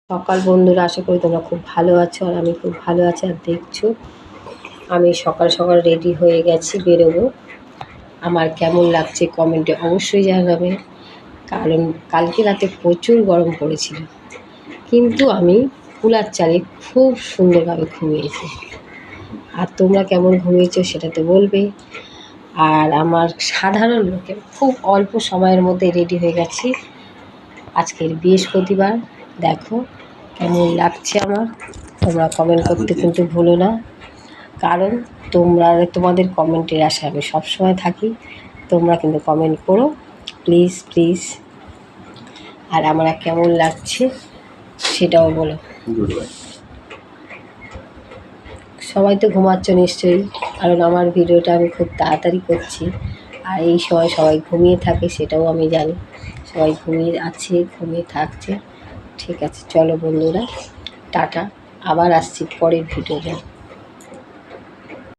সকাল বন্ধুরা, আশা করি তোমরা খুব ভালো আছো আর আমি খুব ভালো আছি। আর দেখছো আমি সকাল সকাল রেডি হয়ে গেছি, বেরোবো। আমার কেমন লাগছে কমেন্টে অবশ্যই জানাবে, কারণ কালকে রাতে প্রচুর গরম পড়েছিল, কিন্তু আমি কুলার চালিয়ে খুব সুন্দরভাবে ঘুমিয়েছি। আর তোমরা কেমন ঘুমিয়েছো সেটা তো বলবে। আর আমার সাধারণ লোকের খুব অল্প সময়ের মধ্যে রেডি হয়ে গেছি। আজকের বৃহস্পতিবার, দেখো কেমন লাগছে আমার। তোমরা কমেন্ট করতে কিন্তু ভুলো না, কারণ তোমাদের কমেন্টের আশায় আমি সবসময় থাকি। তোমরা কিন্তু কমেন্ট করো, প্লিজ প্লিজ। আর আমার কেমন লাগছে সেটাও বলো। সবাই তো ঘুমাচ্ছ নিশ্চয়ই, কারণ আমার ভিডিওটা আমি খুব তাড়াতাড়ি করছি। আর এই সময় সবাই ঘুমিয়ে থাকে সেটাও আমি জানি। সবাই ঘুমিয়ে আছে, ঘুমিয়ে থাকছে। ঠিক আছে, চলো বন্ধুরা, টাটা। আবার আসছি পরের ভিডিওতে।